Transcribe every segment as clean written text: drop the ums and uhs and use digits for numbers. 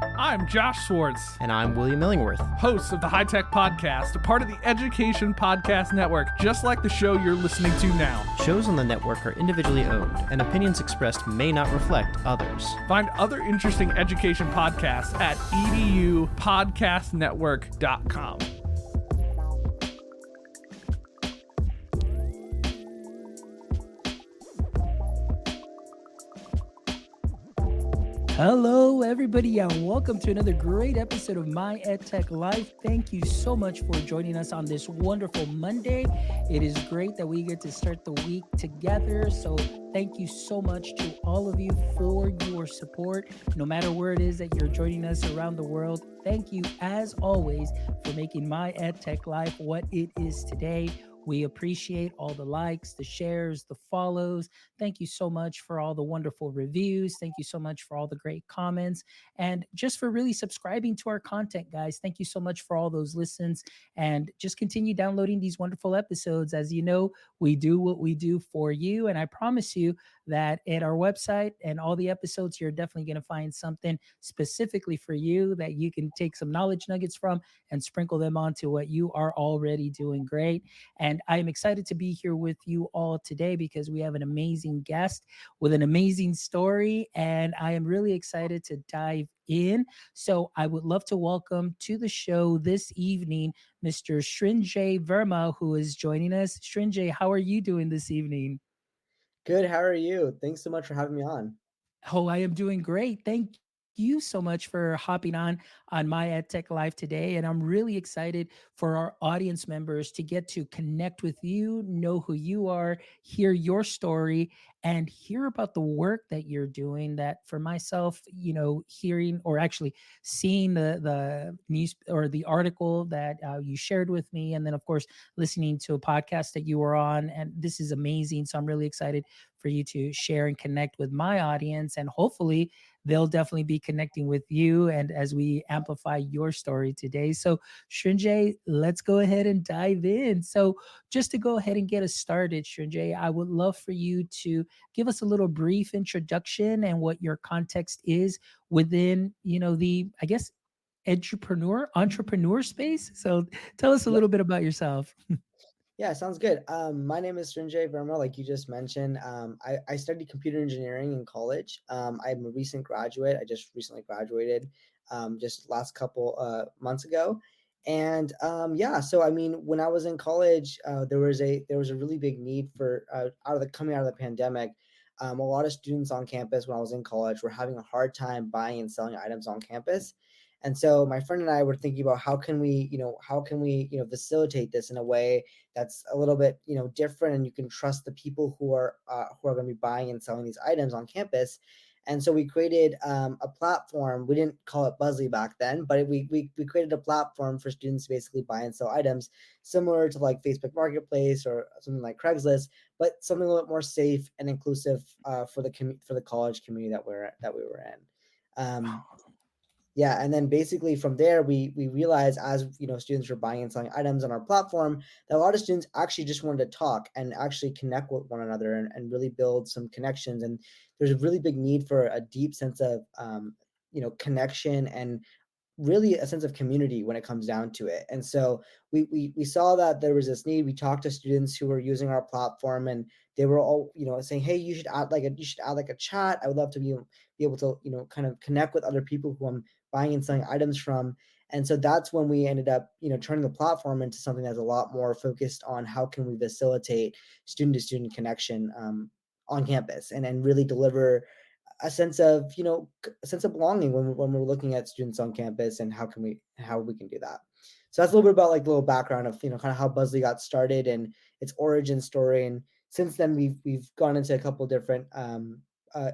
I'm Josh Swartz, And I'm William Illingworth. host of the High Tech Podcast, a part of the Education Podcast Network, just like the show you're listening to now. Shows on the network are individually owned, and opinions expressed may not reflect others. Find other interesting education podcasts at edupodcastnetwork.com. Hello, everybody, and welcome to another great episode of My EdTech Life. Thank you so much for joining us on this wonderful Monday. It is great that we get to start the week together. So thank you so much to all of you for your support, no matter where it is that you're joining us around the world. Thank you, as always, for making My EdTech Life what it is today. We appreciate all the likes, the shares, the follows. Thank you so much for all the wonderful reviews. Thank you so much for all the great comments and just for really subscribing to our content, guys. Thank you so much for all those listens and just continue downloading these wonderful episodes. As you know, we do what we do for you. And I promise you that at our website and all the episodes, you're definitely going to find something specifically for you that you can take some knowledge nuggets from and sprinkle them onto what you are already doing great. And I am excited to be here with you all today because we have an amazing guest with an amazing story. And I am really excited to dive in. So I would love to welcome to the show this evening, Mr. Srinjay Verma, who is joining us. Srinjay, how are you doing this evening? Good. How are you? Thanks so much for having me on. Oh, I am doing great. Thank you so much for hopping on My EdTech Live today. And I'm really excited for our audience members to get to connect with you, know who you are, hear your story, and hear about the work that you're doing. That for myself, hearing or actually seeing the news or the article that you shared with me, and then of course listening to a podcast that you were on, and this is amazing. So I'm really excited for you to share and connect with my audience, and hopefully they'll definitely be connecting with you and as we amplify your story today. So Srinjay, let's go ahead and dive in. So just to go ahead and get us started, Srinjay, I would love for you to give us a little brief introduction and what your context is within, the, I guess, entrepreneur space. So tell us a Yep. little bit about yourself. Yeah, sounds good. My name is Srinjay Verma, like you just mentioned. I studied computer engineering in college. I'm a recent graduate. I just recently graduated just last couple months ago. And yeah, so I mean, when I was in college, there was a really big need for coming out of the pandemic. A lot of students on campus when I was in college were having a hard time buying and selling items on campus. And so my friend and I were thinking about how can we facilitate this in a way that's a little bit, different, and you can trust the people who are going to be buying and selling these items on campus. And so we created a platform. We didn't call it Buzly back then, but we created a platform for students to basically buy and sell items similar to like Facebook Marketplace or something like Craigslist, but something a little bit more safe and inclusive for the college community that we were in. Yeah, and then basically from there, we realized as students were buying and selling items on our platform that a lot of students actually just wanted to talk and actually connect with one another and really build some connections. And there's a really big need for a deep sense of connection and really a sense of community when it comes down to it. And so we saw that there was this need. We talked to students who were using our platform, and they were all saying, hey, you should add like a chat. I would love to be able to kind of connect with other people who I'm buying and selling items from. And so that's when we ended up turning the platform into something that's a lot more focused on how can we facilitate student to student connection on campus and really deliver a sense of belonging when we're looking at students on campus, and how we can do that. So that's a little bit about like the little background of kind of how Buzly got started and its origin story. And since then we've gone into a couple different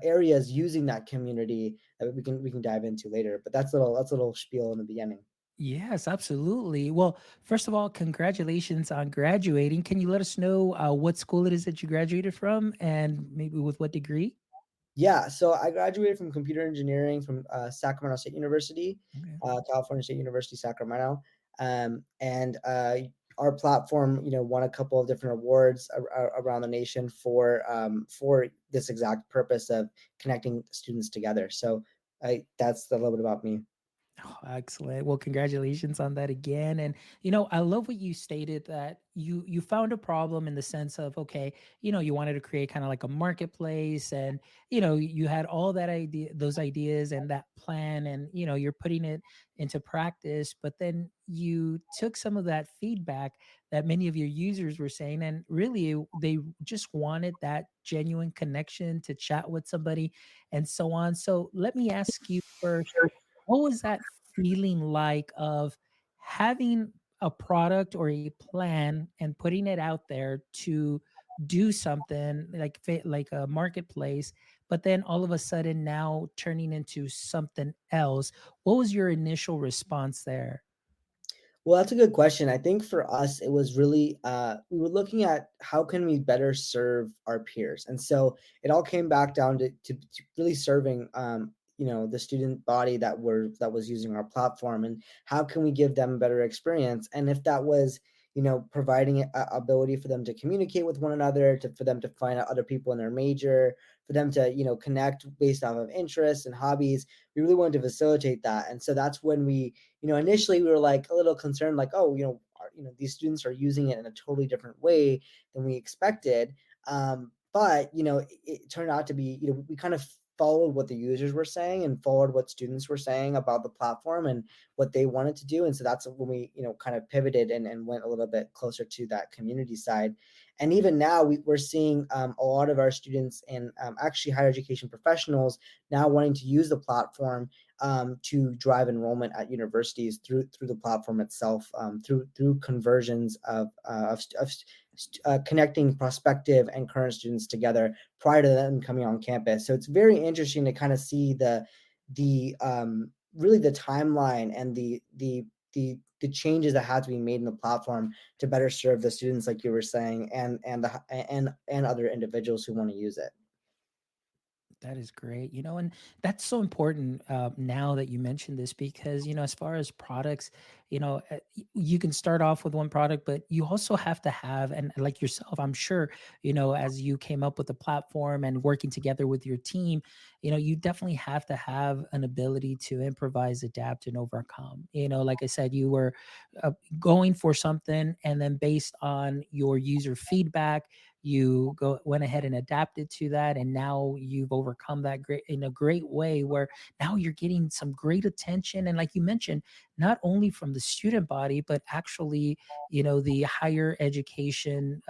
areas using that community that we can dive into later. But that's a little spiel in the beginning. Yes, absolutely. Well, first of all, congratulations on graduating. Can you let us know what school it is that you graduated from and maybe with what degree? Yeah, so I graduated from computer engineering from Sacramento State University, Okay. California State University, Sacramento. And our platform, won a couple of different awards around the nation for this exact purpose of connecting students together. So that's a little bit about me. Oh, excellent. Well, congratulations on that again. And I love what you stated, that you found a problem in the sense of, okay, you wanted to create kind of like a marketplace, and you had all that idea, those ideas and that plan, and you're putting it into practice, but then you took some of that feedback that many of your users were saying, and really they just wanted that genuine connection to chat with somebody and so on. So let me ask you first, what was that feeling like of having a product or a plan and putting it out there to do something like like a marketplace, but then all of a sudden now turning into something else? What was your initial response there? Well, that's a good question. I think for us, it was really we were looking at how can we better serve our peers, and so it all came back down to really serving the student body that was using our platform, and how can we give them a better experience. And if that was providing a ability for them to communicate with one another, for them to find out other people in their major, for them to connect based off of interests and hobbies, we really wanted to facilitate that. And so that's when we initially we were like a little concerned, like, oh, these students are using it in a totally different way than we expected. But it turned out to be, we kind of followed what the users were saying and followed what students were saying about the platform and what they wanted to do. And so that's when we, kind of pivoted and went a little bit closer to that community side. And even now we're seeing a lot of our students and actually higher education professionals now wanting to use the platform to drive enrollment at universities through the platform itself, through conversions of connecting prospective and current students together prior to them coming on campus. So it's very interesting to kind of see the really the timeline and the changes that had to be made in the platform to better serve the students, like you were saying, and other individuals who want to use it. That is great. And that's so important now that you mentioned this, because, as far as products, you can start off with one product, but you also have to have, and like yourself, I'm sure, as you came up with the platform and working together with your team, you definitely have to have an ability to improvise, adapt, and overcome. Like I said, you were uh, going for something, and then based on your user feedback, you went ahead and adapted to that, and now you've overcome that great in a great way, where now you're getting some great attention, and like you mentioned, not only from the student body, but actually the higher education,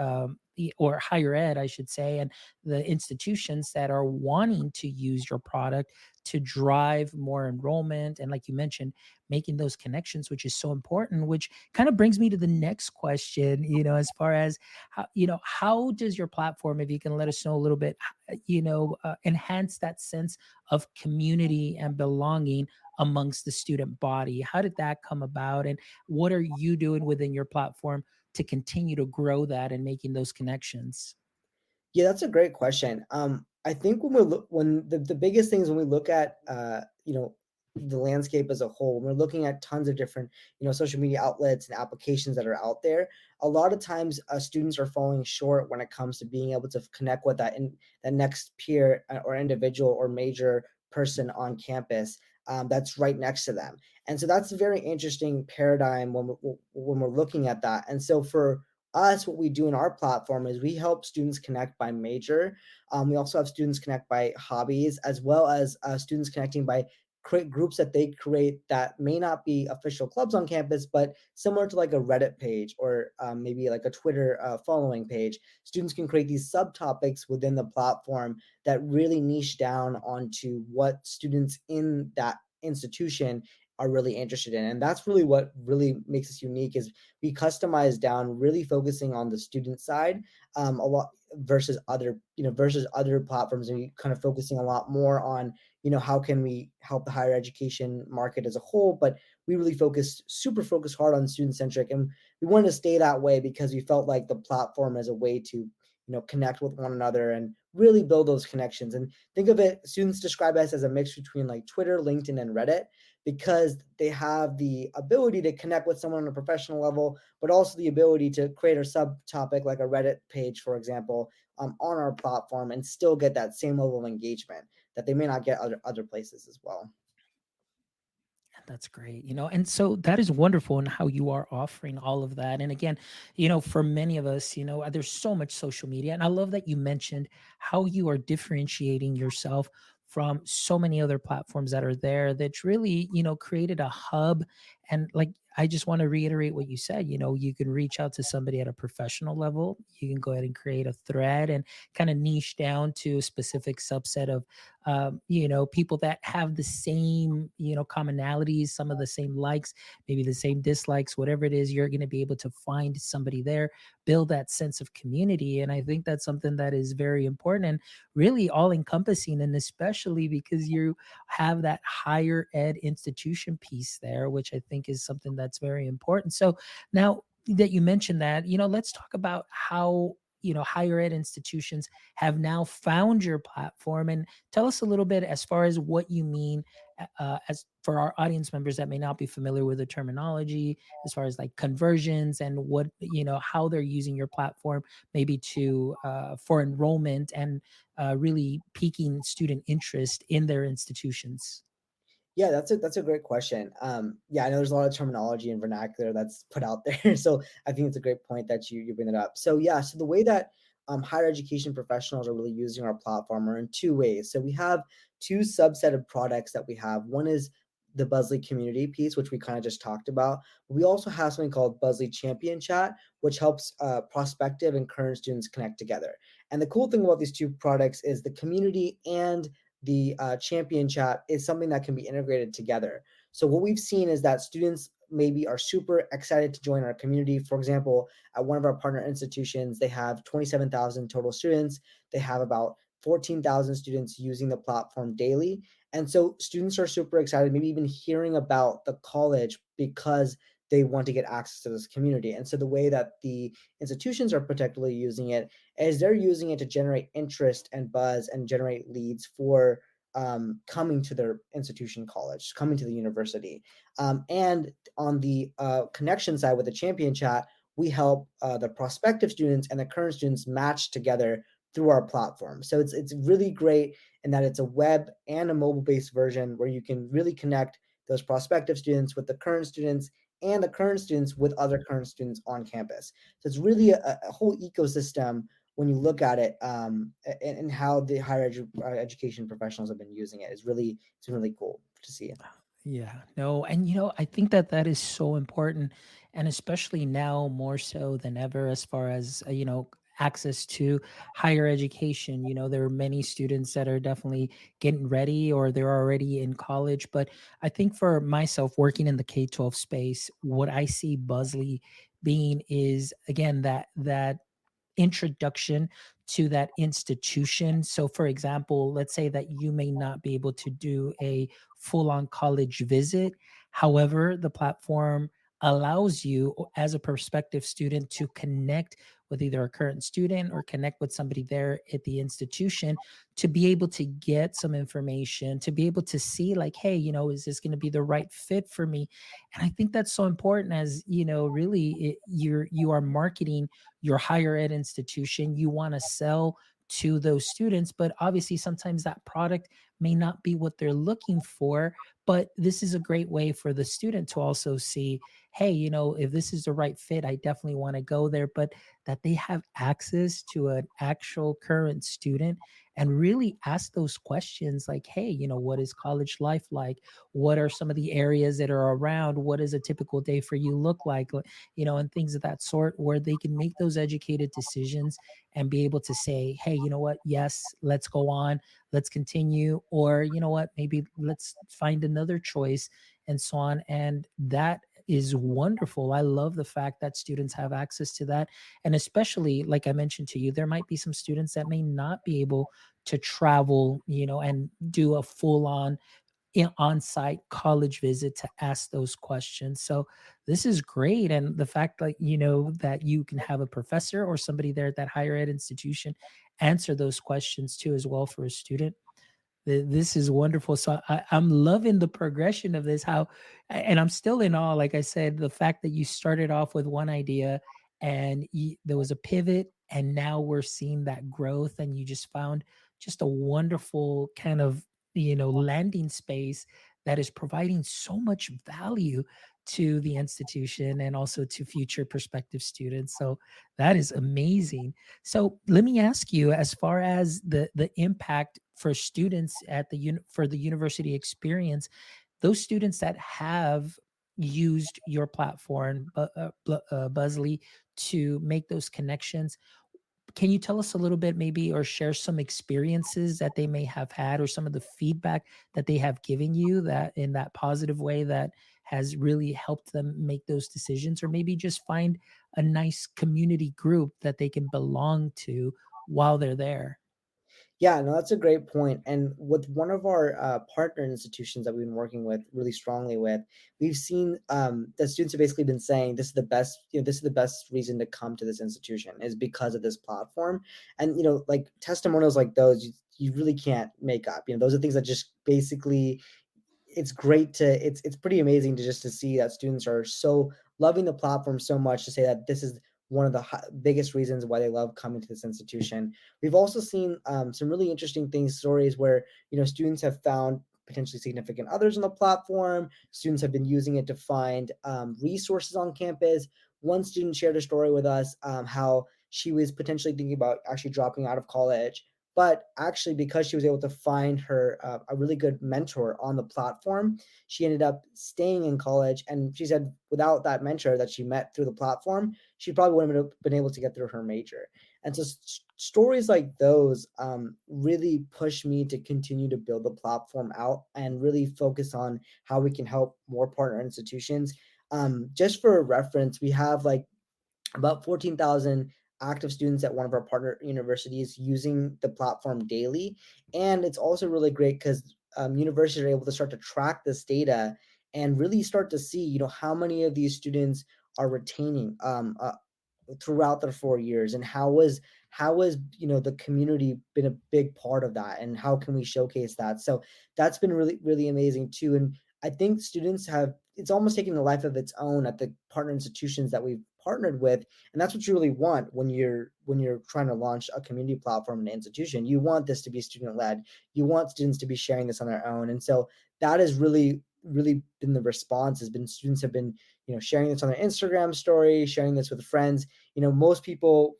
or higher ed, I should say, and the institutions that are wanting to use your product to drive more enrollment, and like you mentioned, making those connections, which is so important, which kind of brings me to the next question, as far as how does your platform, if you can let us know a little bit, enhance that sense of community and belonging amongst the student body? How did that come about, and what are you doing within your platform to continue to grow that and making those connections? Yeah, that's a great question. I think when the biggest things when we look at the landscape as a whole, when we're looking at tons of different social media outlets and applications that are out there, a lot of times students are falling short when it comes to being able to connect with that next peer or individual or major person on campus that's right next to them. And so that's a very interesting paradigm when we're looking at that. And so for us, what we do in our platform is we help students connect by major. We also have students connect by hobbies, as well as students connecting by create groups that they create that may not be official clubs on campus, but similar to like a Reddit page or maybe like a Twitter following page. Students can create these subtopics within the platform that really niche down onto what students in that institution are really interested in. And that's really what really makes us unique, is we customize down, really focusing on the student side a lot versus other platforms, and we kind of focusing a lot more on how can we help the higher education market as a whole. But we really super focused hard on student centric, and we wanted to stay that way because we felt like the platform as a way to connect with one another and really build those connections. And think of it, students describe us as a mix between like Twitter, LinkedIn, and Reddit, because they have the ability to connect with someone on a professional level, but also the ability to create a subtopic like a Reddit page, for example, on our platform, and still get that same level of engagement that they may not get other places as well. That's great. And so that is wonderful in how you are offering all of that. And again, for many of us, there's so much social media. And I love that you mentioned how you are differentiating yourself from so many other platforms that are there that's really, created a hub. And like, I just want to reiterate what you said. You can reach out to somebody at a professional level. You can go ahead and create a thread and kind of niche down to a specific subset of people that have the same, commonalities, some of the same likes, maybe the same dislikes, whatever it is, you're going to be able to find somebody there, build that sense of community. And I think that's something that is very important and really all encompassing. And especially because you have that higher ed institution piece there, which I think is something that's very important. So now that you mentioned that, let's talk about how higher ed institutions have now found your platform, and tell us a little bit as far as what you mean, as for our audience members that may not be familiar with the terminology, as far as like conversions and what, how they're using your platform maybe to for enrollment and really piquing student interest in their institutions. Yeah, that's a great question. Yeah, I know there's a lot of terminology and vernacular that's put out there, so I think it's a great point that you bring it up. So yeah, so the way that higher education professionals are really using our platform are in two ways. So we have two subset of products that we have. One is the Buzly community piece, which we kind of just talked about. We also have something called Buzly Champion Chat, which helps prospective and current students connect together. And the cool thing about these two products is the community and the champion chat is something that can be integrated together. So what we've seen is that students maybe are super excited to join our community. For example, at one of our partner institutions, they have 27,000 total students. They have about 14,000 students using the platform daily. And so students are super excited, maybe even hearing about the college because they want to get access to this community. And so the way that the institutions are particularly using it is they're using it to generate interest and buzz and generate leads for coming to their institution college, coming to the university. And on the connection side with the champion chat, we help the prospective students and the current students match together through our platform. So it's really great in that it's a web and a mobile based version where you can really connect those prospective students with the current students and the current students with other current students on campus. So it's really a whole ecosystem when you look at it, and how the education professionals have been using it. It's really cool to see. Yeah, no, and I think that that is so important, and especially now more so than ever, as far as access to higher education. There are many students that are definitely getting ready, or they're already in college. But I think for myself, working in the K-12 space, what I see Buzly being is again that introduction to that institution. So, for example, let's say that you may not be able to do a full on college visit. However, the platform allows you as a prospective student to connect with either a current student or connect with somebody there at the institution to be able to get some information, to be able to see like, hey, is this going to be the right fit for me? And I think that's so important, as really you are marketing your higher ed institution. You want to sell to those students, but obviously sometimes that product may not be what they're looking for. But this is a great way for the student to also see, hey, if this is the right fit, I definitely want to go there. But that they have access to an actual current student and really ask those questions like, hey, what is college life like? What are some of the areas that are around? What does a typical day for you look like? And things of that sort, where they can make those educated decisions and be able to say, hey, you know what? Yes, let's go on, let's continue. Or, you know what? Maybe let's find another choice and so on. And that is wonderful. I love the fact that students have access to that. And especially, like I mentioned to you, there might be some students that may not be able to travel, and do a full on-site college visit to ask those questions. So this is great. And the fact, like, that you can have a professor or somebody there at that higher ed institution answer those questions too as well for a student. This is wonderful. So I'm loving the progression of this. And I'm still in awe. Like I said, the fact that you started off with one idea and there was a pivot, and now we're seeing that growth, and you just found just a wonderful kind of landing space that is providing so much value to the institution and also to future prospective students. So that is amazing. So let me ask you, as far as the impact for students at for the university experience, those students that have used your platform, Buzly, to make those connections, can you tell us a little bit, maybe, or share some experiences that they may have had, or some of the feedback that they have given you, that in that positive way that has really helped them make those decisions, or maybe just find a nice community group that they can belong to while they're there? Yeah, no, that's a great point. And with one of our partner institutions that we've been working with really strongly with, we've seen that students have basically been saying this is the best, this is the best reason to come to this institution is because of this platform. And like testimonials like those, you really can't make up. Those are things that just basically it's great to it's pretty amazing to just to see that students are so loving the platform so much to say that this is one of the biggest reasons why they love coming to this institution. We've also seen some really interesting things, stories where students have found potentially significant others on the platform. Students have been using it to find resources on campus. One student shared a story with us, how she was potentially thinking about actually dropping out of college, but actually, because she was able to find her a really good mentor on the platform, she ended up staying in college. And she said, without that mentor that she met through the platform, she probably wouldn't have been able to get through her major. And so, stories like those really push me to continue to build the platform out and really focus on how we can help more partner institutions. Just for reference, we have like about 14,000 active students at one of our partner universities using the platform daily. And it's also really great because universities are able to start to track this data and really start to see, how many of these students are retaining throughout their 4 years, and how was the community been a big part of that, and how can we showcase that. So that's been really really amazing too. And I think students have, it's almost taking a life of its own at the partner institutions that we've partnered with. And that's what you really want when you're trying to launch a community platform in an institution. You want this to be student led. You want students to be sharing this on their own. And so that has really really been the response, has been students have been sharing this on their Instagram story, sharing this with friends. Most people,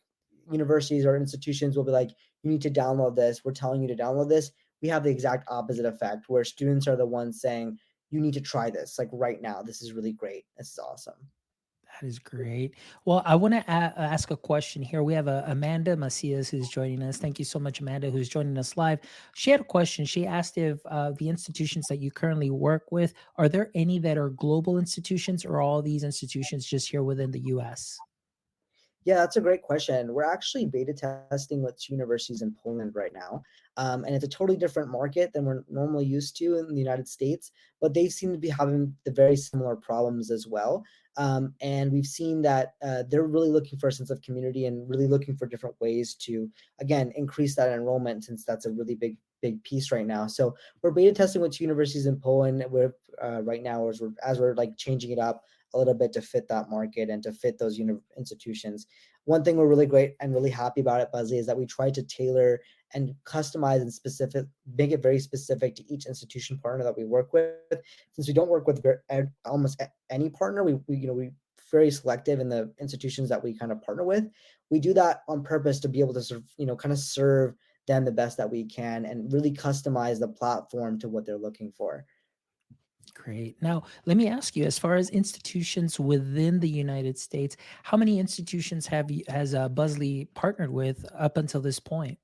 universities or institutions, will be like, you need to download this, we're telling you to download this. We have the exact opposite effect, where students are the ones saying, you need to try this, like right now, this is really great, this is awesome. That is great. Well, I want to ask a question here. We have Amanda Macias who's joining us. Thank you so much, Amanda, who's joining us live. She had a question. She asked if the institutions that you currently work with, are there any that are global institutions, or are all these institutions just here within the US? Yeah, that's a great question. We're actually beta testing with two universities in Poland right now. And it's a totally different market than we're normally used to in the United States, but they seem to be having the very similar problems as well. And we've seen that they're really looking for a sense of community and really looking for different ways to, again, increase that enrollment, since that's a really big piece right now. So we're beta testing with two universities in Poland. We're right now, as we're like changing it up a little bit to fit that market and to fit those institutions. One thing we're really great and really happy about at Buzly is that we try to tailor and customize and make it very specific to each institution partner that we work with. Since we don't work with almost any partner, we very selective in the institutions that we kind of partner with. We do that on purpose to be able to kind of serve them the best that we can and really customize the platform to what they're looking for. Great. Now, let me ask you, as far as institutions within the United States, how many institutions has Buzly partnered with up until this point?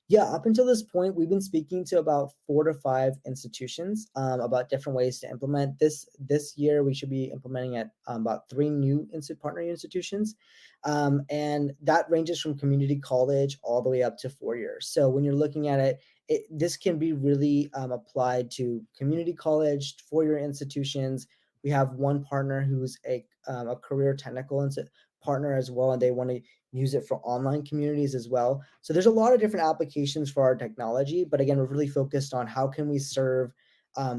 Yeah, up until this point, we've been speaking to about 4 to 5 institutions about different ways to implement this year. We should be implementing at about 3 new partner institutions, and that ranges from community college all the way up to 4 years. So when you're looking at it, this can be really applied to community college, 4 year institutions. We have one partner who's a career technical partner as well, and they want to use it for online communities as well. So there's a lot of different applications for our technology, but again, we're really focused on how can we serve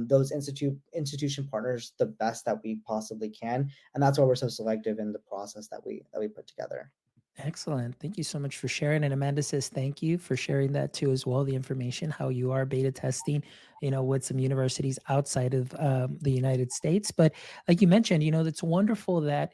those institution partners the best that we possibly can, and that's why we're so selective in the process that we put together. Excellent. Thank you so much for sharing. And Amanda says thank you for sharing that too as well. The information how you are beta testing, with some universities outside of the United States. But like you mentioned, it's wonderful that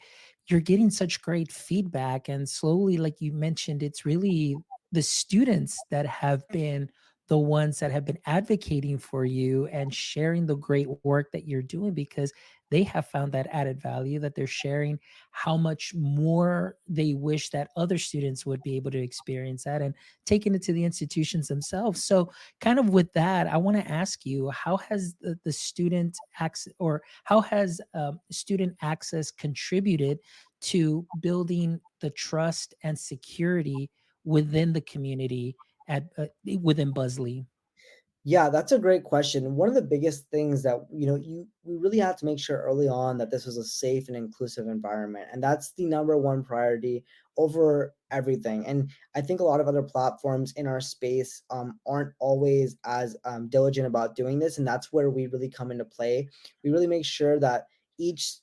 you're getting such great feedback. And slowly, like you mentioned, it's really the students that have been the ones that have been advocating for you and sharing the great work that you're doing because they have found that added value that they're sharing how much more they wish that other students would be able to experience that and taking it to the institutions themselves. So, kind of with that, I want to ask you, how has the student access or how has student access contributed to building the trust and security within the community at within Buzly? Yeah, that's a great question. One of the biggest things that we really have to make sure early on that this was a safe and inclusive environment, and that's the number one priority over everything. And I think a lot of other platforms in our space aren't always as diligent about doing this, and that's where we really come into play. We really make sure that each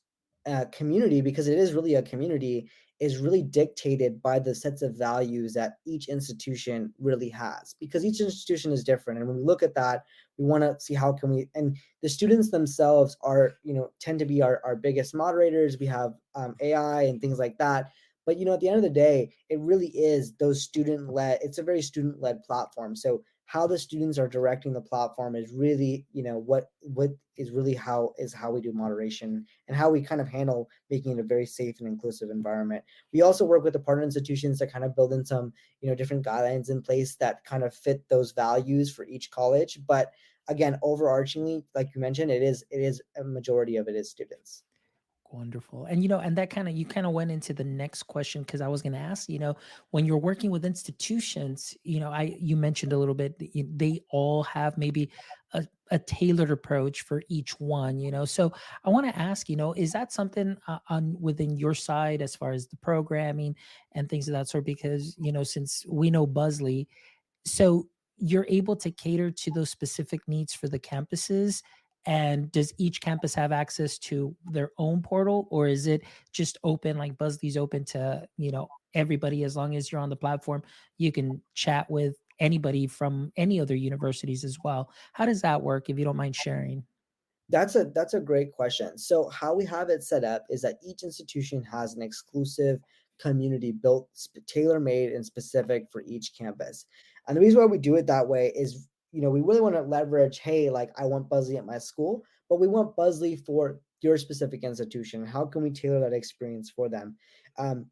community, because it is really a community, is really dictated by the sets of values that each institution really has, because each institution is different. And when we look at that, we want to see how can we, and the students themselves are, tend to be our biggest moderators. We have AI and things like that. But at the end of the day, it really is those student led, it's a very student led platform. So how the students are directing the platform is really, what is really how we do moderation and how we kind of handle making it a very safe and inclusive environment. We also work with the partner institutions to kind of build in some, different guidelines in place that kind of fit those values for each college. But again, overarchingly, like you mentioned, it is a majority of it is students. Wonderful. And and that kind of you kind of went into the next question because I was going to ask, when you're working with institutions, I you mentioned a little bit they all have maybe a tailored approach for each one, So I want to ask, is that something on within your side as far as the programming and things of that sort? Because, since we know Buzly, so you're able to cater to those specific needs for the campuses. And does each campus have access to their own portal, or is it just open like Buzzly's open to, everybody as long as you're on the platform, you can chat with anybody from any other universities as well? How does that work if you don't mind sharing? That's a great question. So how we have it set up is that each institution has an exclusive community built tailor-made and specific for each campus. And the reason why we do it that way is, we really want to leverage, hey, like I want Buzzy at my school, but we want Buzzly for your specific institution. How can we tailor that experience for them? Um,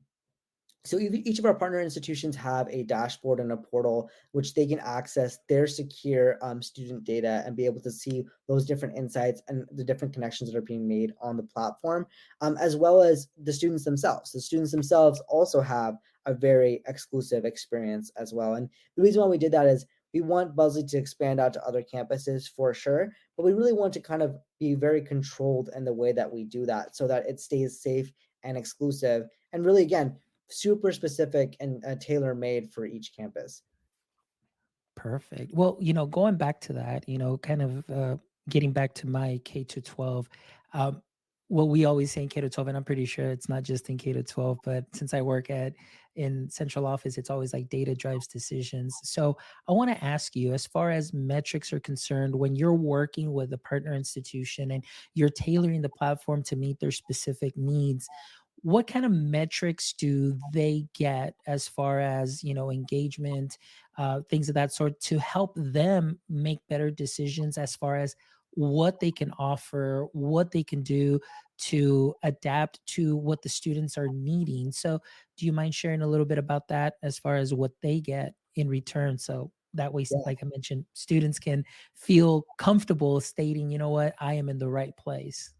so each of our partner institutions have a dashboard and a portal which they can access their secure student data and be able to see those different insights and the different connections that are being made on the platform, as well as the students themselves. The students themselves also have a very exclusive experience as well. And the reason why we did that is we want Buzzly to expand out to other campuses for sure, but we really want to kind of be very controlled in the way that we do that so that it stays safe and exclusive. And really, again, super specific and tailor made for each campus. Perfect. Well, going back to that, kind of getting back to my K to 12, um, what we always say in K to 12, and I'm pretty sure it's not just in K to 12, but since I work at in central office, it's always like data drives decisions. So I want to ask you, as far as metrics are concerned, when you're working with a partner institution and you're tailoring the platform to meet their specific needs, what kind of metrics do they get as far as engagement, things of that sort, to help them make better decisions as far as what they can offer, what they can do to adapt to what the students are needing. So, do you mind sharing a little bit about that as far as what they get in return? So that way, Yeah. like I mentioned, students can feel comfortable stating, you know what, I am in the right place.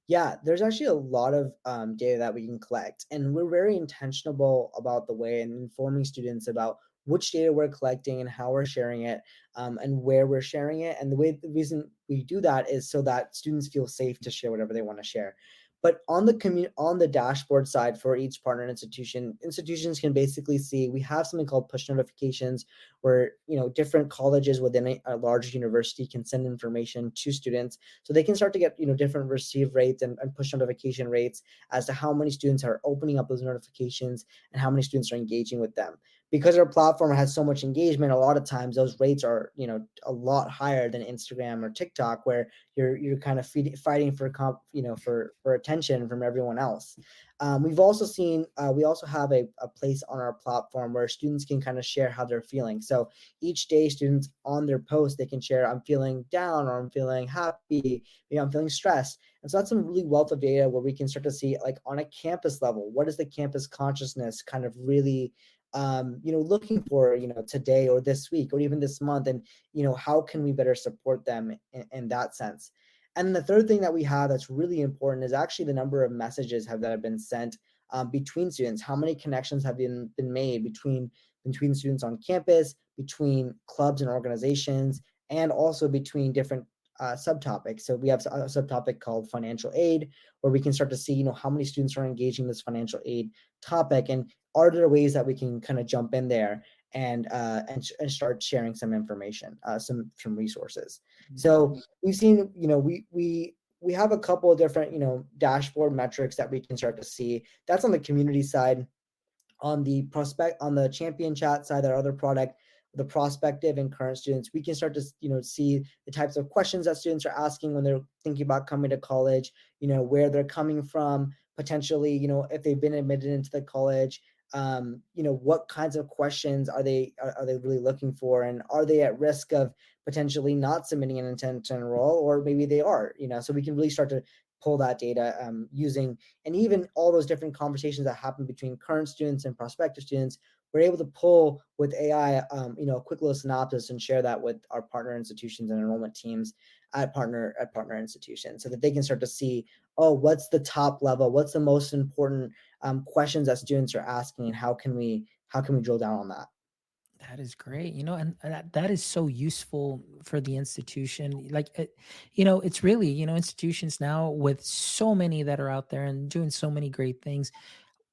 Yeah, there's actually a lot of data that we can collect, and we're very intentional about the way and informing students about which data we're collecting and how we're sharing it, and where we're sharing it. And the reason we do that is so that students feel safe to share whatever they want to share. But on the dashboard side for each partner institution, institutions can basically see we have something called push notifications, where different colleges within a large university can send information to students, so they can start to get different receive rates and push notification rates as to how many students are opening up those notifications and how many students are engaging with them. Because our platform has so much engagement, a lot of times those rates are a lot higher than Instagram or TikTok, where you're kind of fighting for for attention from everyone else. We've also seen we also have a place on our platform where students can kind of share how they're feeling. So each day, students on their post, they can share, I'm feeling down, or I'm feeling happy, maybe I'm feeling stressed. And so that's some really wealth of data where we can start to see, like, on a campus level, what is the campus consciousness kind of really looking for, today or this week or even this month, and how can we better support them in that sense. And the third thing that we have that's really important is actually the number of messages that have been sent between students. How many connections have been made between students on campus, between clubs and organizations, and also between different subtopics. So we have a subtopic called financial aid, where we can start to see, how many students are engaging this financial aid topic, and are there ways that we can kind of jump in there and start sharing some information, some resources. So we've seen, we have a couple of different, dashboard metrics that we can start to see. That's on the community side. On the champion chat side, our other product, the prospective and current students, we can start to see the types of questions that students are asking when they're thinking about coming to college, where they're coming from, potentially, if they've been admitted into the college, what kinds of questions are they really looking for, and are they at risk of potentially not submitting an intent to enroll, or maybe they are, so we can really start to pull that data using, and even all those different conversations that happen between current students and prospective students, we're able to pull with AI, a quick little synopsis and share that with our partner institutions and enrollment teams at partner institutions, so that they can start to see, oh, what's the top level, what's the most important questions that students are asking, and how can we drill down on that. That is great. And that is so useful for the institution. Like, it's really, institutions now with so many that are out there and doing so many great things,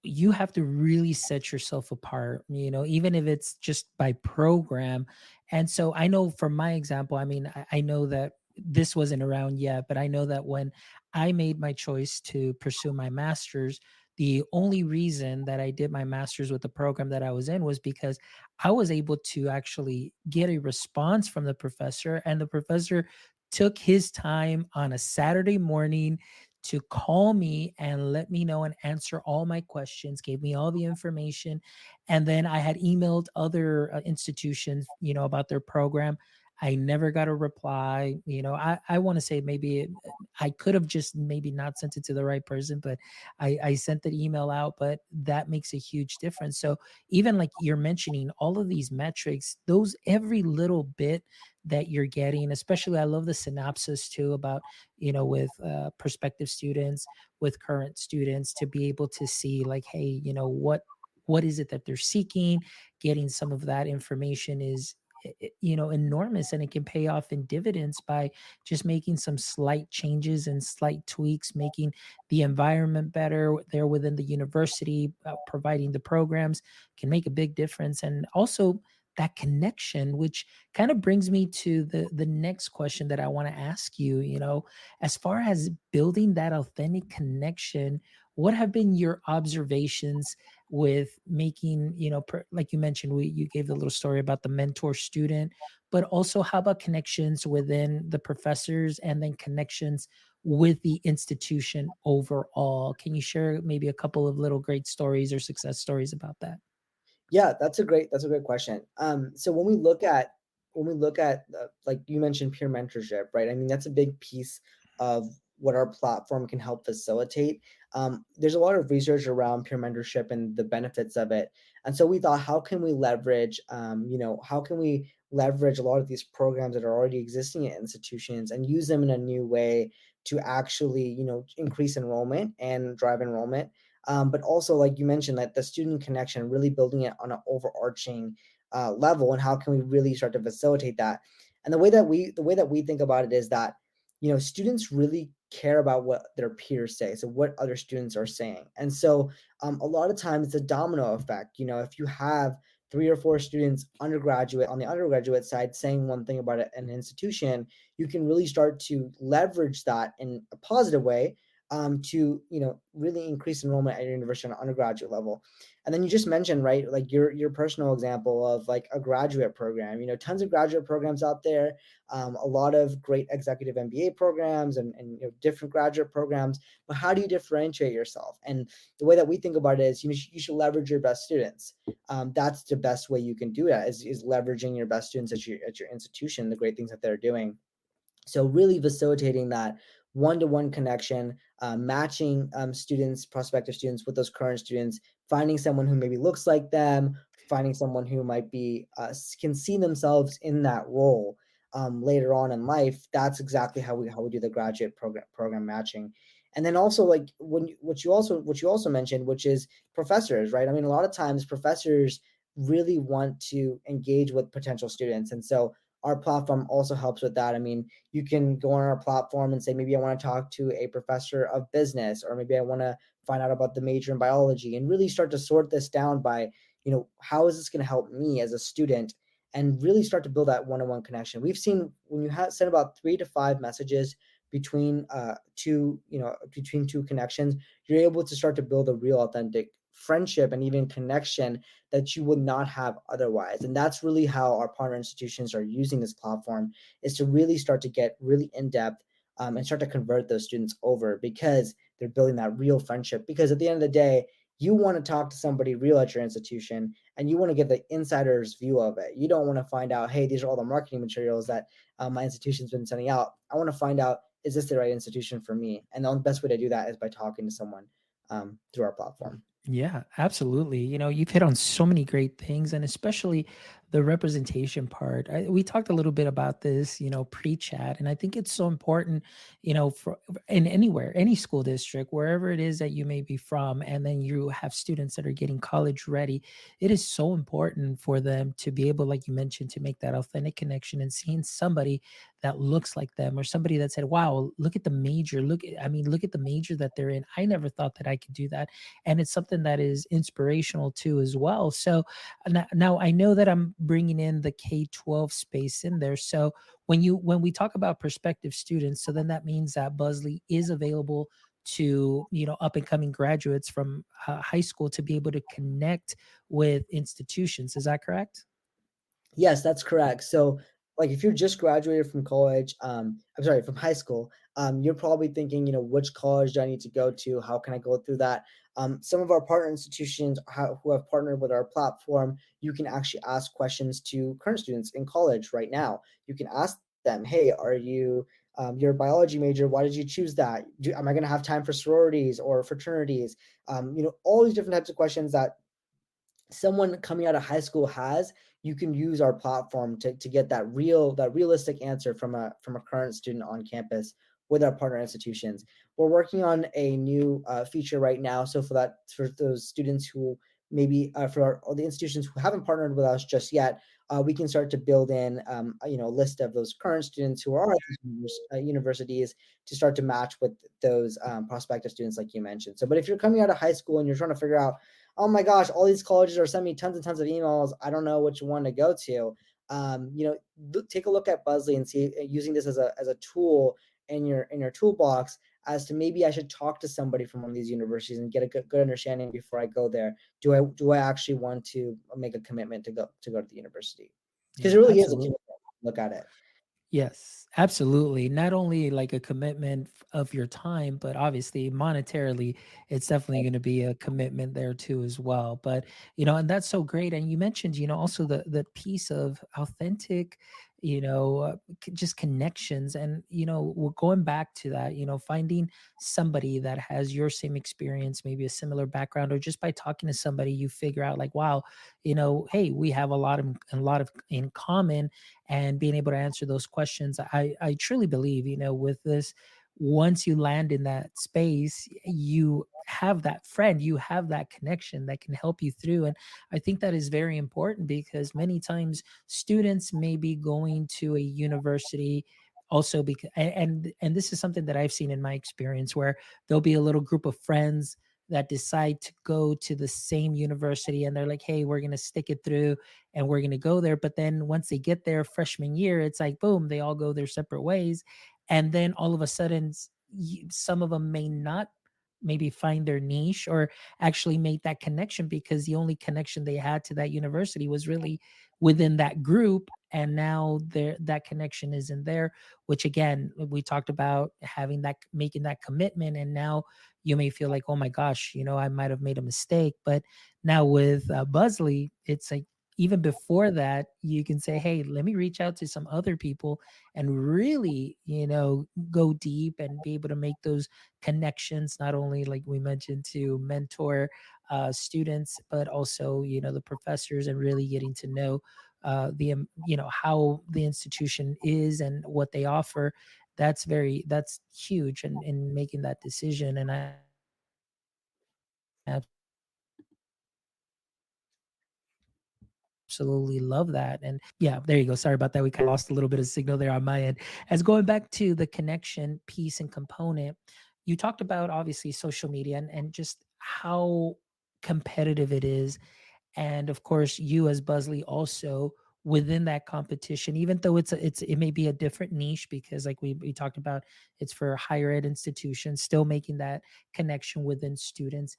you have to really set yourself apart, even if it's just by program. And so I know from my example, I mean, I know that this wasn't around yet, but I know that when I made my choice to pursue my master's, the only reason that I did my master's with the program that I was in was because I was able to actually get a response from the professor, and the professor took his time on a Saturday morning to call me and let me know and answer all my questions, gave me all the information. And then I had emailed other institutions, about their program. I never got a reply. I want to say maybe I could have just maybe not sent it to the right person, but I sent the email out. But that makes a huge difference. So even like you're mentioning all of these metrics, those every little bit that you're getting, especially I love the synopsis too about, with prospective students, with current students, to be able to see like, hey, what is it that they're seeking. Getting some of that information is enormous, and it can pay off in dividends by just making some slight changes and slight tweaks, making the environment better there within the university, providing the programs can make a big difference. And also that connection, which kind of brings me to the next question that I want to ask you. As far as building that authentic connection, what have been your observations with making, like you mentioned, you gave the little story about the mentor student, but also how about connections within the professors, and then connections with the institution overall? Can you share maybe a couple of little great stories or success stories about that? Yeah, that's a great question. So when we look at like you mentioned, peer mentorship, right? I mean, that's a big piece of what our platform can help facilitate. There's a lot of research around peer mentorship and the benefits of it, and so we thought, how can we leverage, how can we leverage a lot of these programs that are already existing at institutions and use them in a new way to actually, increase enrollment and drive enrollment, but also, like you mentioned, that the student connection, really building it on an overarching level, and how can we really start to facilitate that. And the way that we think about it is that, students really care about what their peers say, so what other students are saying. And so a lot of times it's a domino effect. You know, if you have 3 or 4 students undergraduate on the undergraduate side saying one thing about an institution, you can really start to leverage that in a positive way, to really increase enrollment at your university on an undergraduate level. And then you just mentioned, right, like your personal example of like a graduate program. You know, tons of graduate programs out there, a lot of great executive MBA programs, and different graduate programs. But how do you differentiate yourself? And the way that we think about it is you should leverage your best students. That's the best way you can do that, is leveraging your best students at your institution, the great things that they're doing. So really facilitating that one-to-one connection, matching students, prospective students with those current students, finding someone who maybe looks like them, finding someone who might be can see themselves in that role later on in life. That's exactly how we do the graduate program matching. And then also, like, what you also mentioned, which is professors, right? I mean, a lot of times professors really want to engage with potential students, and so our platform also helps with that. I mean, you can go on our platform and say, maybe I want to talk to a professor of business, or maybe I want to find out about the major in biology, and really start to sort this down by, how is this going to help me as a student, and really start to build that one-on-one connection. We've seen when you send about 3 to 5 messages between between two connections, you're able to start to build a real authentic friendship and even connection that you would not have otherwise. And that's really how our partner institutions are using this platform, is to really start to get really in depth, and start to convert those students over, because they're building that real friendship. Because at the end of the day, you want to talk to somebody real at your institution, and you want to get the insider's view of it. You don't want to find out, hey, these are all the marketing materials that my institution's been sending out. I want to find out, is this the right institution for me? And the best way to do that is by talking to someone through our platform. Yeah, absolutely. You've hit on so many great things, and especially the representation part. We talked a little bit about this, pre-chat, and I think it's so important, for in anywhere, any school district, wherever it is that you may be from, and then you have students that are getting college ready. It is so important for them to be able, like you mentioned, to make that authentic connection, and seeing somebody that looks like them, or somebody that said, "Wow, look at the major. Look at the major that they're in. I never thought that I could do that." And it's something that is inspirational too as well. So now I know that I'm bringing in the K-12 space in there. So when we talk about prospective students, so then that means that Buzly is available to up and coming graduates from high school to be able to connect with institutions. Is that correct? Yes, that's correct. So, like, if you're just graduated from college, I'm sorry, from high school, you're probably thinking, which college do I need to go to? How can I go through that? Some of our partner institutions who have partnered with our platform, you can actually ask questions to current students in college right now. You can ask them, hey, you're a biology major? Why did you choose that? Am I going to have time for sororities or fraternities? All these different types of questions that someone coming out of high school has. You can use our platform to get that realistic answer from a current student on campus with our partner institutions. We're working on a new feature right now, so for those students who maybe all the institutions who haven't partnered with us just yet, we can start to build in a list of those current students who are at these universities, to start to match with those prospective students like you mentioned. So, but if you're coming out of high school and you're trying to figure out, oh my gosh, all these colleges are sending me tons and tons of emails, I don't know which one to go to. Take a look at Buzly and see, using this as a tool in your toolbox, as to maybe I should talk to somebody from one of these universities and get a good understanding before I go there. Do I actually want to make a commitment to go to the university? Because Yeah, it really is a absolutely. commitment. Look at it. Yes, absolutely. Not only like a commitment of your time, but obviously monetarily, it's definitely going to be a commitment there too as well. But and that's so great. And you mentioned, also the piece of authentic, just connections, and we're going back to that. Finding somebody that has your same experience, maybe a similar background, or just by talking to somebody, you figure out like, wow, hey, we have a lot of in common, and being able to answer those questions. I truly believe, with this, once you land in that space, you have that friend, you have that connection that can help you through. And I think that is very important, because many times students may be going to a university also because and this is something that I've seen in my experience where there'll be a little group of friends that decide to go to the same university and they're like, hey, we're going to stick it through and we're going to go there. But then once they get there freshman year, it's like, boom, they all go their separate ways. And then all of a sudden, some of them may not maybe find their niche or actually make that connection because the only connection they had to that university was really within that group, and now that connection isn't there, which again we talked about having that, making that commitment, and now you may feel like, oh my gosh, I might have made a mistake. But now with Buzly, it's like even before that, you can say, hey, let me reach out to some other people and really, go deep and be able to make those connections, not only like we mentioned to mentor students, but also, the professors, and really getting to know how the institution is and what they offer. That's huge in making that decision. And I absolutely love that. And yeah, there you go. Sorry about that. We kind of lost a little bit of signal there on my end. As going back to the connection piece and component, you talked about obviously social media and just how competitive it is. And of course, you as Buzly also within that competition, even though it may be a different niche because like we talked about, it's for higher ed institutions, still making that connection within students.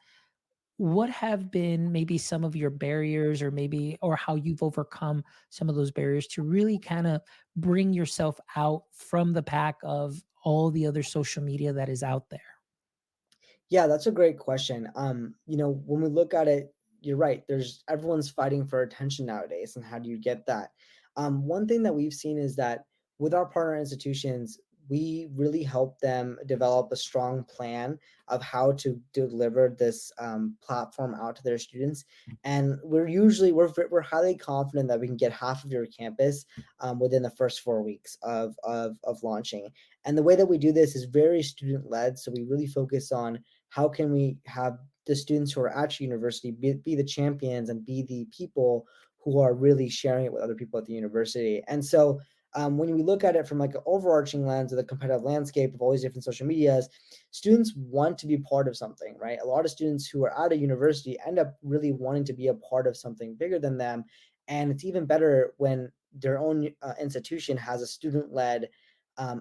What have been maybe some of your barriers, or maybe, or how you've overcome some of those barriers to really kind of bring yourself out from the pack of all the other social media that is out there? Yeah, that's a great question. When we look at it, you're right. There's everyone's fighting for attention nowadays, and how do you get that? One thing that we've seen is that with our partner institutions, we really help them develop a strong plan of how to deliver this platform out to their students. And we're highly confident that we can get half of your campus within the first 4 weeks of launching. And the way that we do this is very student led. So we really focus on how can we have the students who are at university be the champions and be the people who are really sharing it with other people at the university. And so when we look at it from like an overarching lens of the competitive landscape of all these different social medias, students want to be part of something, right? A lot of students who are at a university end up really wanting to be a part of something bigger than them. And it's even better when their own institution has a student-led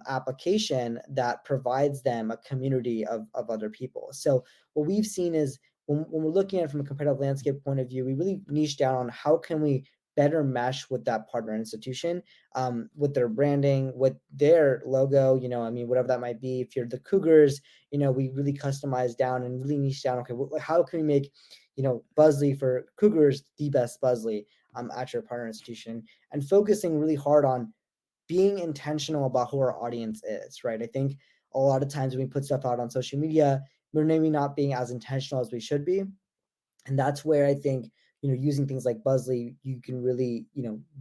application that provides them a community of other people. So what we've seen is when we're looking at it from a competitive landscape point of view, we really niche down on how can we better mesh with that partner institution, with their branding, with their logo, whatever that might be. If you're the Cougars, we really customize down and really niche down. Okay, how can we make, Buzly for Cougars the best Buzly at your partner institution, and focusing really hard on being intentional about who our audience is, right? I think a lot of times when we put stuff out on social media, we're maybe not being as intentional as we should be. And that's where I think, using things like Buzly, you can really,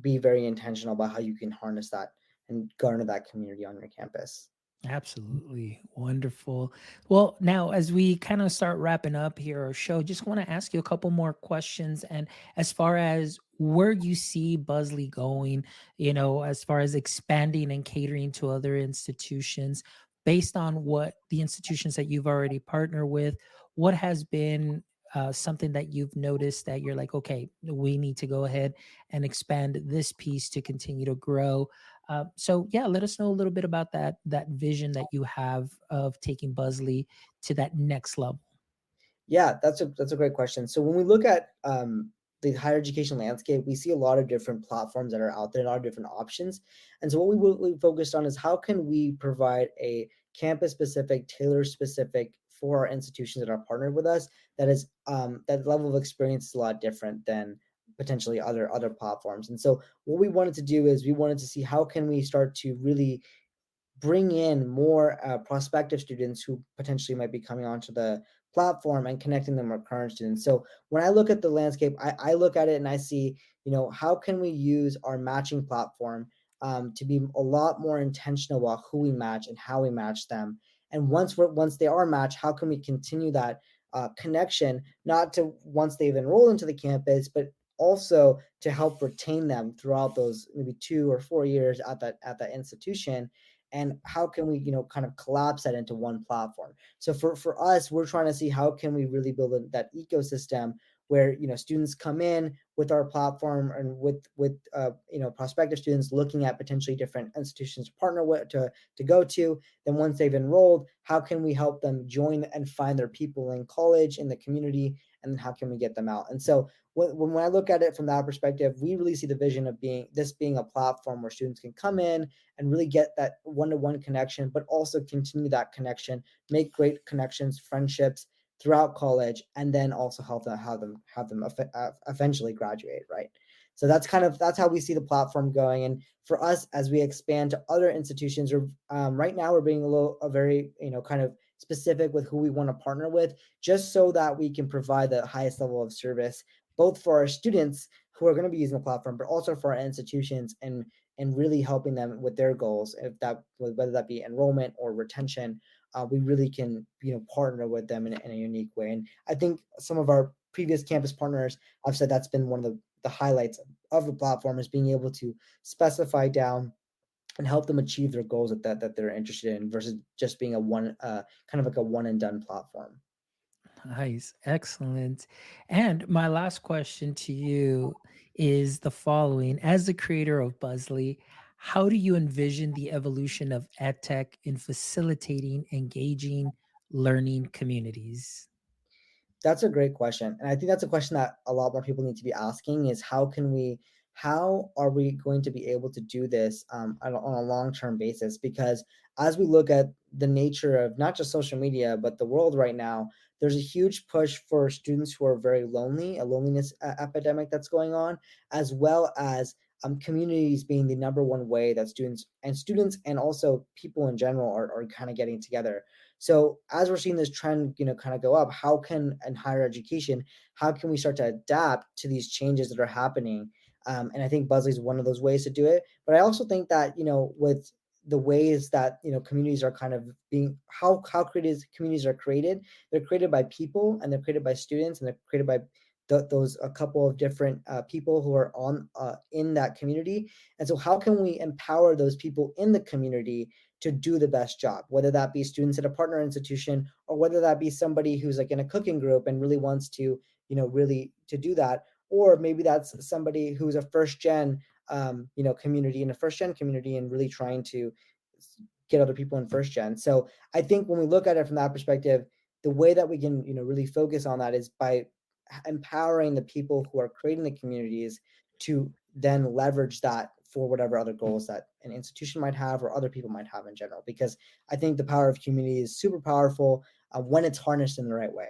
be very intentional about how you can harness that and garner that community on your campus. Absolutely. Wonderful. Well, now as we kind of start wrapping up here our show, just want to ask you a couple more questions. And as far as where you see Buzly going, as far as expanding and catering to other institutions, based on what the institutions that you've already partnered with, what has been something that you've noticed that you're like, okay, we need to go ahead and expand this piece to continue to grow? So yeah, let us know a little bit about that vision that you have of taking Buzly to that next level. Yeah, that's a great question. So when we look at the higher education landscape, we see a lot of different platforms that are out there, a lot of different options. And so what we focused on is how can we provide a campus specific, tailor specific for our institutions that are partnered with us. That is that level of experience is a lot different than potentially other platforms. And so what we wanted to do is we wanted to see how can we start to really bring in more prospective students who potentially might be coming onto the platform and connecting them with current students. So when I look at the landscape, I look at it and I see, how can we use our matching platform to be a lot more intentional about who we match and how we match them. And once they are matched, how can we continue that connection, not to once they've enrolled into the campus, but also to help retain them throughout those maybe 2 or 4 years at that institution, and how can we, kind of collapse that into one platform. So for us, we're trying to see how can we really build that ecosystem where, students come in with our platform, and with prospective students looking at potentially different institutions to partner with, to go to. Then once they've enrolled, how can we help them join and find their people in college, in the community, and then how can we get them out? And so when I look at it from that perspective, we really see the vision of being a platform where students can come in and really get that one-to-one connection, but also continue that connection, make great connections, friendships throughout college, and then also have them eventually graduate, right? So that's how we see the platform going. And for us, as we expand to other institutions, or right now we're being a very, kind of specific with who we want to partner with, just so that we can provide the highest level of service, both for our students who are going to be using the platform, but also for our institutions, and really helping them with their goals, whether that be enrollment or retention. We really can, partner with them in a unique way. And I think some of our previous campus partners have said that's been one of the highlights of the platform, is being able to specify down and help them achieve their goals that they're interested in, versus just being a one kind of like a one and done platform. Nice, excellent. And my last question to you is the following. As the creator of Buzly, how do you envision the evolution of EdTech in facilitating engaging learning communities? That's a great question. And I think that's a question that a lot more people need to be asking, is how are we going to be able to do this on a long-term basis? Because as we look at the nature of not just social media, but the world right now, there's a huge push for students who are very lonely, a loneliness epidemic that's going on, as well as communities being the number one way that students and also people in general are kind of getting together. So as we're seeing this trend, kind of go up, how can in higher education, how can we start to adapt to these changes that are happening? And I think Buzzy is one of those ways to do it. But I also think that, with the ways that, communities are kind of being, how creative communities are created, they're created by people, and they're created by students, and they're created by those a couple of different people who are on in that community. And so how can we empower those people in the community to do the best job, whether that be students at a partner institution, or whether that be somebody who's like in a cooking group and really wants to, really to do that, or maybe that's somebody who's a first gen, community, in a first gen community, and really trying to get other people in first gen. So I think when we look at it from that perspective, the way that we can, really focus on that is by empowering the people who are creating the communities to then leverage that for whatever other goals that an institution might have, or other people might have in general. Because I think the power of community is super powerful when it's harnessed in the right way.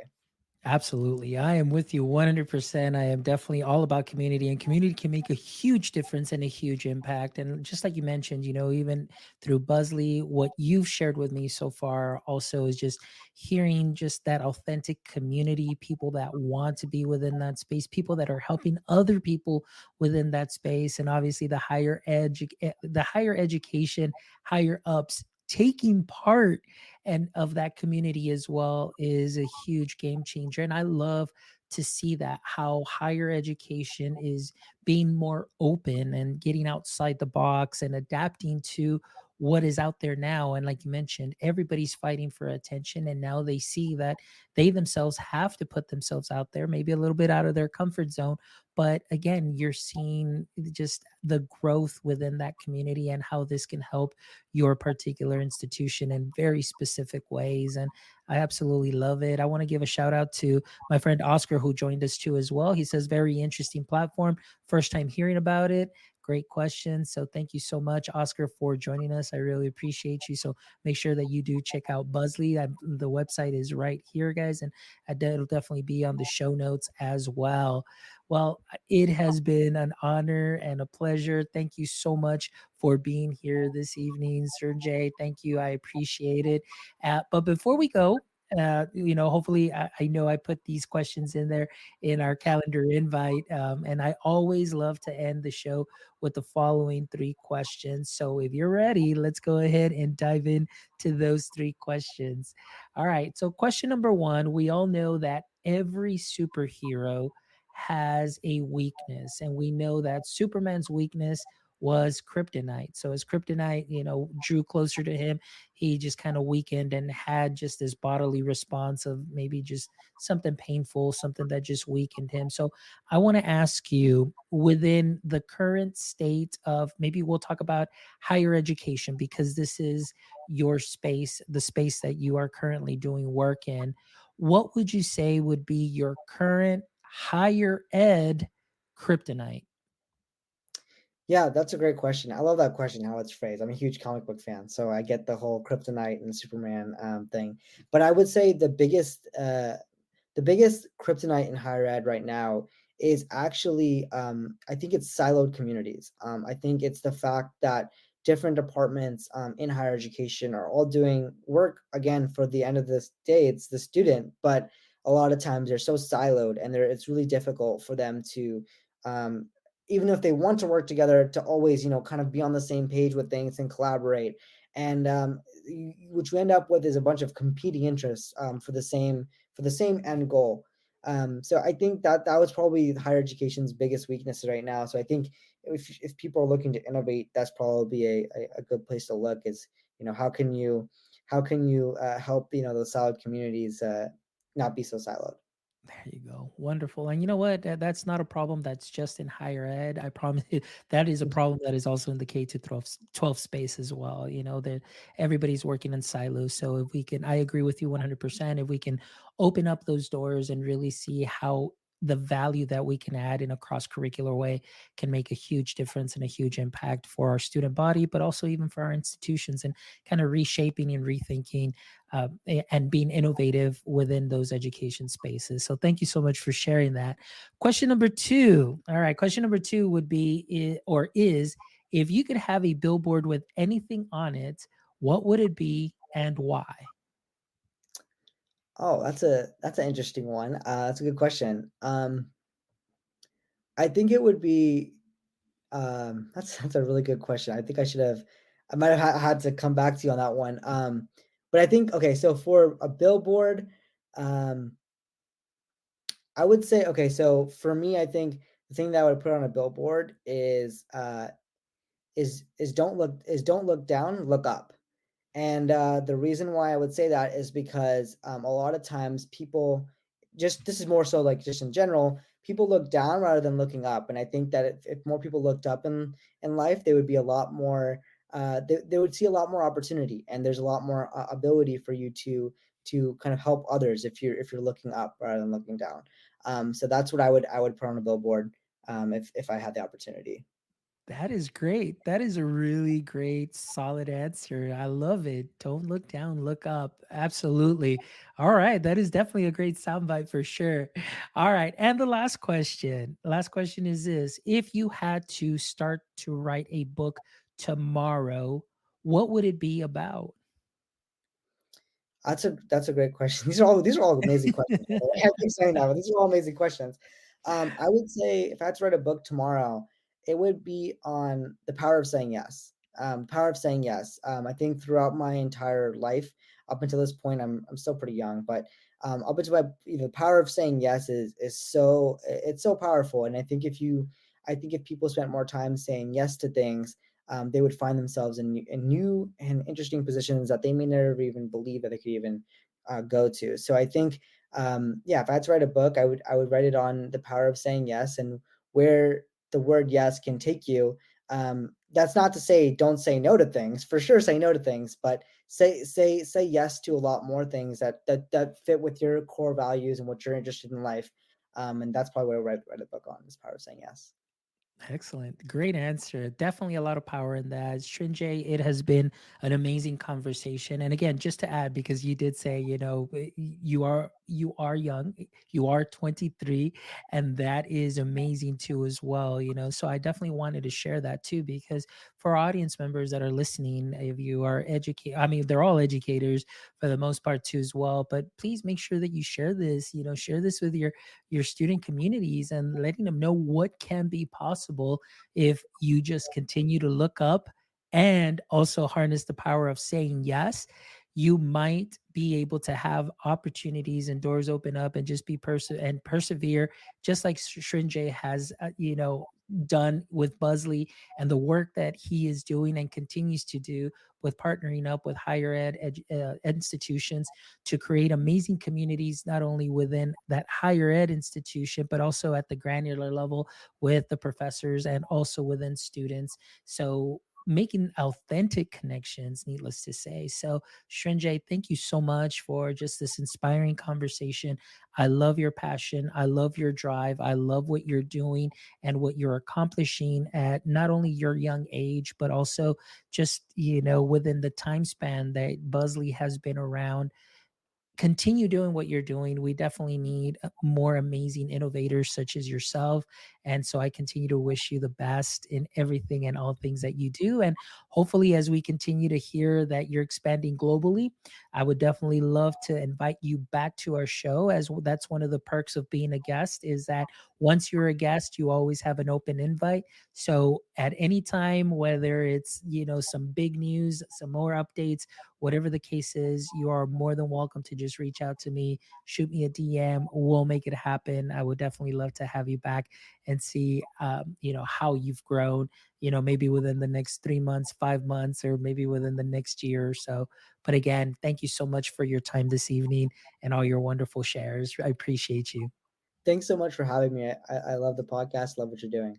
Absolutely. I am with you 100%. I am definitely all about community, and community can make a huge difference and a huge impact. And just like you mentioned, even through Buzly, what you've shared with me so far also is just hearing just that authentic community, people that want to be within that space, people that are helping other people within that space. And obviously the higher education, higher ups taking part and of that community as well is a huge game changer. And I love to see that, how higher education is being more open and getting outside the box and adapting to what is out there now. And like you mentioned, everybody's fighting for attention, and now they see that they themselves have to put themselves out there, maybe a little bit out of their comfort zone. But again, you're seeing just the growth within that community and how this can help your particular institution in very specific ways. And I absolutely love it. I want to give a shout out to my friend Oscar, who joined us too as well. He says, very interesting platform. First time hearing about it. Great question. So thank you so much, Oscar, for joining us. I really appreciate you. So make sure that you do check out Buzly. The website is right here, guys, and it'll definitely be on the show notes as well. Well, it has been an honor and a pleasure. Thank you so much for being here this evening, Sir Jay. Thank you. I appreciate it. But before we go, hopefully, I know I put these questions in there in our calendar invite. And I always love to end the show with the following three questions. So if you're ready, let's go ahead and dive in to those three questions. All right. So question number one, we all know that every superhero has a weakness, and we know that Superman's weakness was kryptonite. So as kryptonite, drew closer to him, he just kind of weakened and had just this bodily response of maybe just something painful, something that just weakened him. So I want to ask you, within the current state of, maybe we'll talk about higher education, because this is your space, the space that you are currently doing work in. What would you say would be your current higher ed kryptonite? Yeah, that's a great question. I love that question, how it's phrased. I'm a huge comic book fan, so I get the whole kryptonite and Superman thing. But I would say the biggest kryptonite in higher ed right now is actually, I think it's siloed communities. I think it's the fact that different departments in higher education are all doing work, again, for the end of this day, it's the student, but a lot of times they're so siloed, and it's really difficult for them to, um, even if they want to work together, to always, kind of be on the same page with things and collaborate. And which we end up with is a bunch of competing interests for the same end goal. So I think that was probably higher education's biggest weakness right now. So I think if people are looking to innovate, that's probably a good place to look. Is, how can you help, those solid communities not be so siloed. There you go. Wonderful. And you know what? That's not a problem that's just in higher ed. I promise you, that is a problem that is also in the K to 12 space as well. That everybody's working in silos. So if we can, I agree with you 100%. If we can open up those doors and really see how the value that we can add in a cross curricular way can make a huge difference and a huge impact for our student body, but also even for our institutions, and kind of reshaping and rethinking and being innovative within those education spaces. So thank you so much for sharing that. Question number two. All right. Question number two would be, or is, if you could have a billboard with anything on it, what would it be and why? Oh, that's an interesting one. That's a good question. I think it would be. That's a really good question. I think I might have had to come back to you on that one. But I think, okay, so for a billboard, um, I would say, okay, so for me, I think the thing that I would put on a billboard is don't look down, look up. And the reason why I would say that is because a lot of times people, just this is more so like just in general, people look down rather than looking up. And I think that if more people looked up in life, they would be a lot more. They would see a lot more opportunity, and there's a lot more ability for you to kind of help others if you're looking up rather than looking down. So that's what I would put on a billboard if I had the opportunity. That is great. That is a really great, solid answer. I love it. Don't look down, look up. Absolutely. All right. That is definitely a great soundbite for sure. All right. And the last question. Last question is this: if you had to start to write a book tomorrow, what would it be about? That's a great question. These are all amazing questions, by the way. I keep saying that, but these are all amazing questions. I would say if I had to write a book tomorrow, it would be on the power of saying yes. Power of saying yes. I think throughout my entire life, up until this point, I'm still pretty young, but up until the power of saying yes is so it's so powerful. And I think if people spent more time saying yes to things, they would find themselves in new and interesting positions that they may never even believe that they could even go to. So I think, yeah, if I had to write a book, I would write it on the power of saying yes and where the word yes can take you. That's not to say don't say no to things. For sure, say no to things, but say yes to a lot more things that fit with your core values and what you're interested in life. And that's probably what I write a book on, is power of saying yes. Excellent. Great answer. Definitely a lot of power in that. Srinjay, it has been an amazing conversation. And again, just to add, because you did say, you are young, you are 23, and that is amazing too as well. So I definitely wanted to share that too, because for audience members that are listening, if you are educated, I mean, they're all educators for the most part too as well. But please make sure that you share this, share this with your student communities and letting them know what can be possible if you just continue to look up and also harness the power of saying yes. You might be able to have opportunities and doors open up and just be and persevere, just like Srinjay has, done with Buzly and the work that he is doing and continues to do with partnering up with higher institutions to create amazing communities, not only within that higher ed institution, but also at the granular level with the professors and also within students. So making authentic connections, needless to say. So, Srinjay, thank you so much for just this inspiring conversation. I love your passion. I love your drive. I love what you're doing and what you're accomplishing at not only your young age, but also just, within the time span that Buzly has been around. Continue doing what you're doing. We definitely need more amazing innovators such as yourself. And so I continue to wish you the best in everything and all things that you do. And hopefully, as we continue to hear that you're expanding globally, I would definitely love to invite you back to our show, as that's one of the perks of being a guest, is that once you're a guest, you always have an open invite. So at any time, whether it's, some big news, some more updates, whatever the case is, you are more than welcome to just reach out to me, shoot me a DM. We'll make it happen. I would definitely love to have you back and see, how you've grown, maybe within the next 3 months, 5 months, or maybe within the next year or so. But again, thank you so much for your time this evening and all your wonderful shares. I appreciate you. Thanks so much for having me. I love the podcast. Love what you're doing.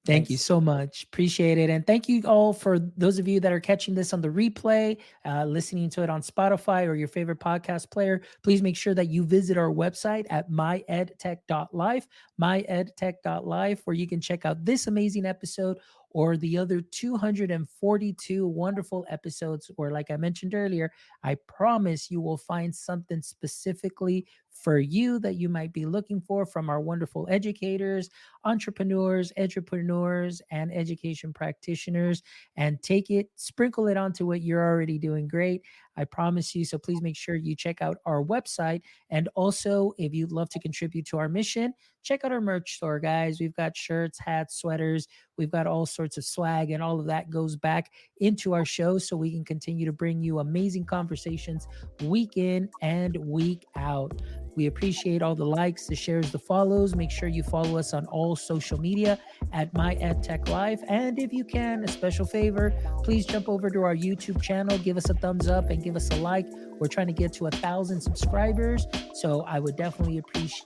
Thank you Thanks. so much. Appreciate it. And thank you all for those of you that are catching this on the replay, listening to it on Spotify or your favorite podcast player. Please make sure that you visit our website at myedtech.life, myedtech.life, where you can check out this amazing episode or the other 242 wonderful episodes where, like I mentioned earlier, I promise you will find something specifically for you that you might be looking for from our wonderful educators, entrepreneurs, edupreneurs, and education practitioners, and take it, sprinkle it onto what you're already doing great. I promise you. So please make sure you check out our website. And also, if you'd love to contribute to our mission, check out our merch store, guys. We've got shirts, hats, sweaters. We've got all sorts of swag, and all of that goes back into our show so we can continue to bring you amazing conversations week in and week out. We appreciate all the likes, the shares, the follows. Make sure you follow us on all social media at MyEdTechLife. And if you can, a special favor, please jump over to our YouTube channel, give us a thumbs up and give us a like. We're trying to get to 1,000 subscribers. So I would definitely appreciate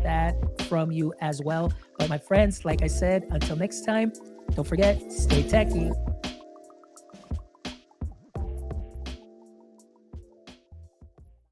that from you as well. But my friends, like I said, until next time, don't forget, stay techy.